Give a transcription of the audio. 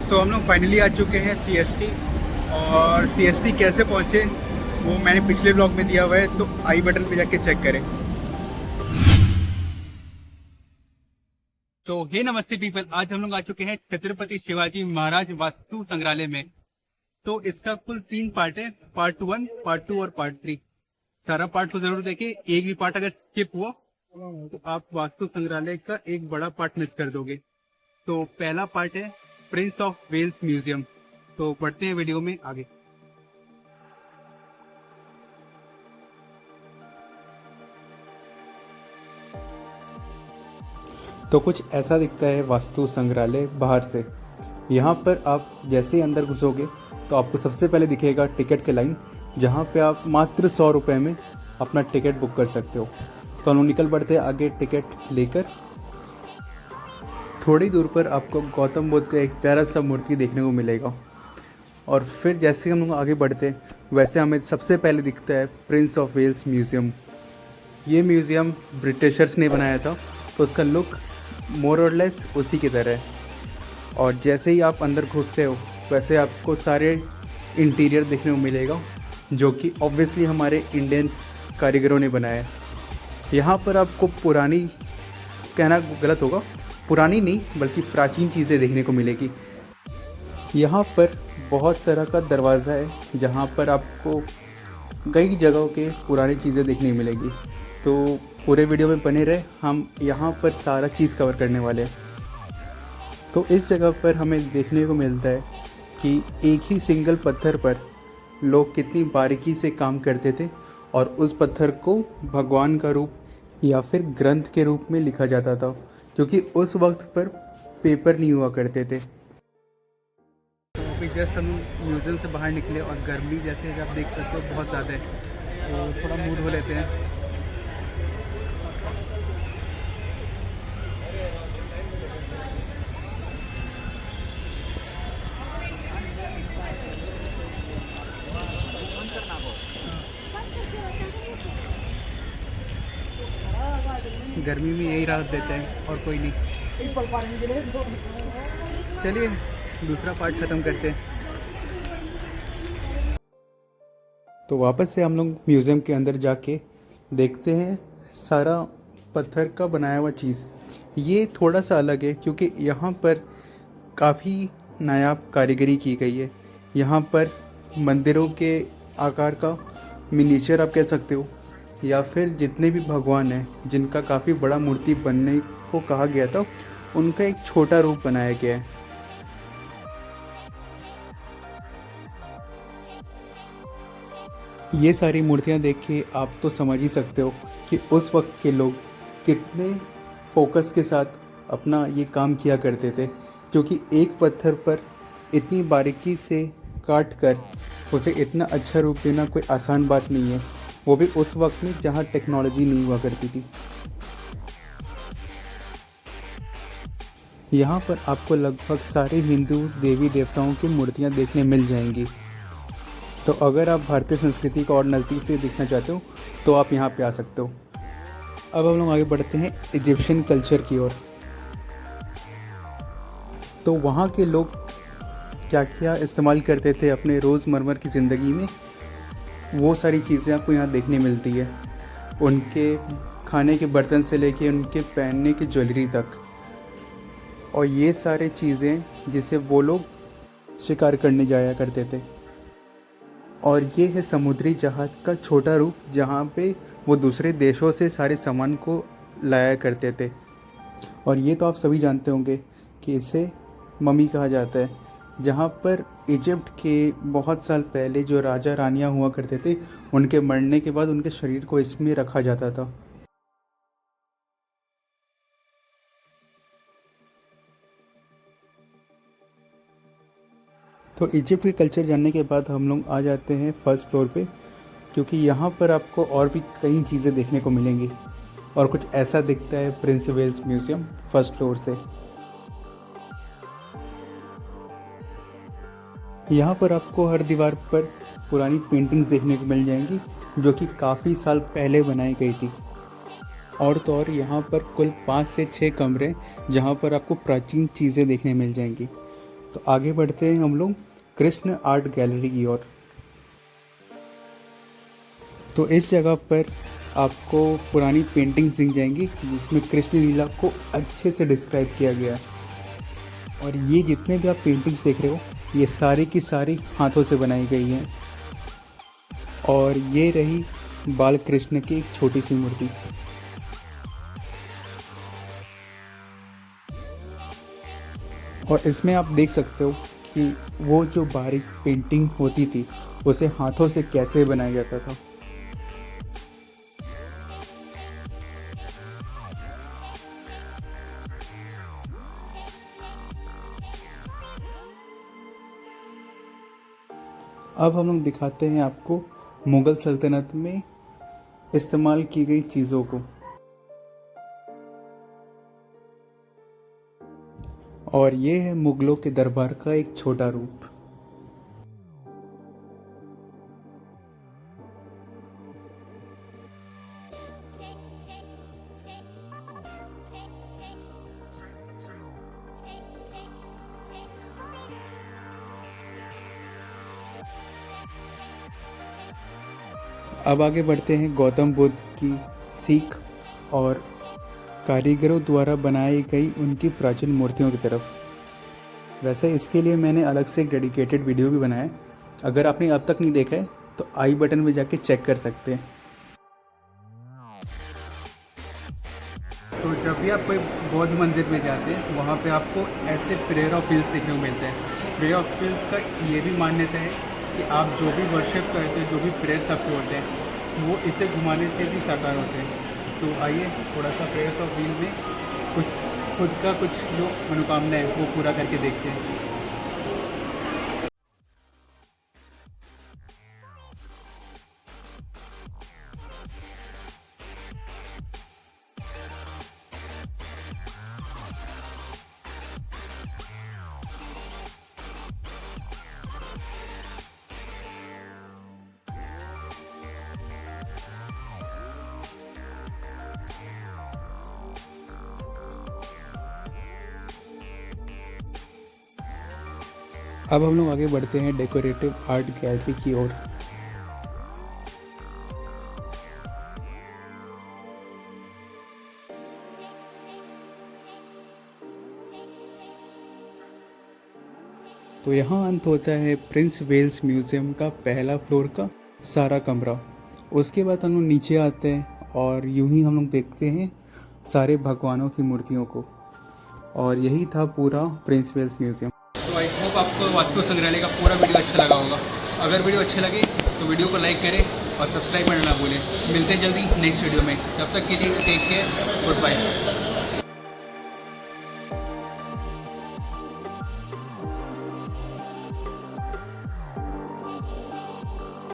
सो हम लोग फाइनली आ चुके हैं सीएसटी। और सीएसटी कैसे पहुँचे वो मैंने पिछले ब्लॉग में दिया हुआ है, तो आई बटन पे जाके चेक करें। तो हे नमस्ते पीपल, आज हम लोग आ चुके हैं छत्रपति शिवाजी महाराज वास्तु संग्रहालय में। तो इसका कुल 3 पार्ट है, पार्ट 1, पार्ट 2 और पार्ट 3। सारा पार्ट तो जरूर देखें, एक भी पार्ट अगर स्किप हुआ तो आप वास्तु संग्रहालय का एक बड़ा पार्ट मिस कर दोगे। तो पहला पार्ट है प्रिंस ऑफ वेल्स म्यूजियम। तो बढ़ते हैं वीडियो में आगे। तो कुछ ऐसा दिखता है वास्तु संग्रहालय बाहर से। यहाँ पर आप जैसे ही अंदर घुसोगे तो आपको सबसे पहले दिखेगा टिकट की लाइन, जहाँ पे आप मात्र 100 रुपये में अपना टिकट बुक कर सकते हो। तो हम लोग निकल पड़ते हैं आगे टिकट लेकर। थोड़ी दूर पर आपको गौतम बुद्ध का एक प्यारा सा मूर्ति देखने को मिलेगा। और फिर जैसे हम लोग आगे बढ़ते हैं वैसे हमें सबसे पहले दिखता है प्रिंस ऑफ वेल्स म्यूज़ियम। ये म्यूज़ियम ब्रिटिशर्स ने बनाया था, तो उसका लुक मोर और लेस उसी की तरह है। और जैसे ही आप अंदर घुसते हो वैसे आपको सारे इंटीरियर देखने को मिलेगा, जो कि ऑब्वियसली हमारे इंडियन कारीगरों ने बनाया है। यहाँ पर आपको पुरानी, कहना गलत होगा, पुरानी नहीं बल्कि प्राचीन चीज़ें देखने को मिलेगी। यहाँ पर बहुत तरह का दरवाज़ा है, जहाँ पर आपको कई जगहों के पुरानी चीज़ें देखने को मिलेगी। तो पूरे वीडियो में बने रहे, हम यहाँ पर सारा चीज़ कवर करने वाले हैं। तो इस जगह पर हमें देखने को मिलता है कि एक ही सिंगल पत्थर पर लोग कितनी बारीकी से काम करते थे, और उस पत्थर को भगवान का रूप या फिर ग्रंथ के रूप में लिखा जाता था, क्योंकि उस वक्त पर पेपर नहीं हुआ करते थे। तो अभी जस्ट हम म्यूज़ियम से बाहर निकले और गर्मी जैसे आप देख सकते हो बहुत ज़्यादा है, तो थोड़ा मूड हो लेते हैं। गर्मी में यही राहत देते हैं और कोई नहीं। चलिए दूसरा पार्ट ख़त्म करते हैं। तो वापस से हम लोग म्यूज़ियम के अंदर जाके देखते हैं सारा पत्थर का बनाया हुआ चीज़। ये थोड़ा सा अलग है क्योंकि यहाँ पर काफ़ी नायाब कारीगरी की गई है। यहाँ पर मंदिरों के आकार का मिनीचर आप कह सकते हो, या फिर जितने भी भगवान हैं जिनका काफ़ी बड़ा मूर्ति बनने को कहा गया था, उनका एक छोटा रूप बनाया गया है। ये सारी मूर्तियां देख के आप तो समझ ही सकते हो कि उस वक्त के लोग कितने फोकस के साथ अपना ये काम किया करते थे, क्योंकि एक पत्थर पर इतनी बारीकी से काट कर उसे इतना अच्छा रूप देना कोई आसान बात नहीं है, वो भी उस वक्त में जहाँ टेक्नोलॉजी नहीं हुआ करती थी। यहाँ पर आपको लगभग सारे हिंदू देवी देवताओं की मूर्तियाँ देखने मिल जाएंगी। तो अगर आप भारतीय संस्कृति को और नज़दीक से देखना चाहते हो तो आप यहाँ पे आ सकते हो। अब हम लोग आगे बढ़ते हैं इजिप्शियन कल्चर की ओर। तो वहाँ के लोग क्या क्या इस्तेमाल करते थे अपने रोज़मर्रा की ज़िंदगी में, वो सारी चीज़ें आपको यहाँ देखने मिलती है। उनके खाने के बर्तन से लेके उनके पहनने की ज्वेलरी तक, और ये सारे चीज़ें जिसे वो लोग शिकार करने जाया करते थे। और ये है समुद्री जहाज़ का छोटा रूप, जहाँ पे वो दूसरे देशों से सारे सामान को लाया करते थे। और ये तो आप सभी जानते होंगे कि इसे मम्मी कहा जाता है, जहाँ पर इजिप्ट के बहुत साल पहले जो राजा रानियाँ हुआ करते थे, उनके मरने के बाद उनके शरीर को इसमें रखा जाता था। तो इजिप्ट के कल्चर जानने के बाद हम लोग आ जाते हैं फर्स्ट फ्लोर पे, क्योंकि यहाँ पर आपको और भी कई चीज़ें देखने को मिलेंगी। और कुछ ऐसा दिखता है Prince Wales museum first floor से। यहाँ पर आपको हर दीवार पर पुरानी पेंटिंग्स देखने को मिल जाएंगी, जो कि काफ़ी साल पहले बनाई गई थी। और तो और यहाँ पर कुल 5 से 6 कमरे जहाँ पर आपको प्राचीन चीज़ें देखने मिल जाएंगी। तो आगे बढ़ते हैं हम लोग कृष्ण आर्ट गैलरी की ओर। तो इस जगह पर आपको पुरानी पेंटिंग्स दिख जाएंगी जिसमें कृष्ण लीला को अच्छे से डिस्क्राइब किया गया है। और ये जितने भी आप पेंटिंग्स देख रहे हो ये सारी की सारी हाथों से बनाई गई हैं। और ये रही बाल कृष्ण की एक छोटी सी मूर्ति। और इसमें आप देख सकते हो कि वो जो बारीक पेंटिंग होती थी उसे हाथों से कैसे बनाया जाता था। अब हम लोग दिखाते हैं आपको मुग़ल सल्तनत में इस्तेमाल की गई चीज़ों को। और ये है मुग़लों के दरबार का एक छोटा रूप। अब आगे बढ़ते हैं गौतम बुद्ध की सीख और कारीगरों द्वारा बनाई गई उनकी प्राचीन मूर्तियों की तरफ। वैसे इसके लिए मैंने अलग से एक डेडिकेटेड वीडियो भी बनाया है, अगर आपने अब तक नहीं देखा है तो आई बटन में जाके चेक कर सकते हैं। तो जब भी आप कोई बौद्ध मंदिर में जाते हैं वहाँ पे आपको ऐसे प्रेयर ऑफ हिल्स देखने को मिलते हैं। प्रेयर ऑफ हिल्स का ये भी मान्यता है कि आप जो भी वर्शिप करते हैं, जो भी प्रेयर्स आपके होते हैं वो इसे घुमाने से भी साकार होते हैं। तो आइए थोड़ा सा प्रेयर्स ऑफ व्हील में खुद का कुछ जो मनोकामना है वो पूरा करके देखते हैं। अब हम लोग आगे बढ़ते हैं डेकोरेटिव आर्ट गैलरी की ओर। तो यहाँ अंत होता है प्रिंस वेल्स म्यूज़ियम का पहला फ्लोर का सारा कमरा। उसके बाद हम लोग नीचे आते हैं और यूं ही हम लोग देखते हैं सारे भगवानों की मूर्तियों को। और यही था पूरा प्रिंस वेल्स म्यूज़ियम। तो आई होप आपको वास्तु संग्रहालय का पूरा वीडियो अच्छा लगा होगा। अगर वीडियो अच्छी लगी तो वीडियो को लाइक करें और सब्सक्राइब करना ना भूलें। मिलते हैं जल्दी नेक्स्ट वीडियो में, तब तक के लिए टेक केयर, गुड बाय।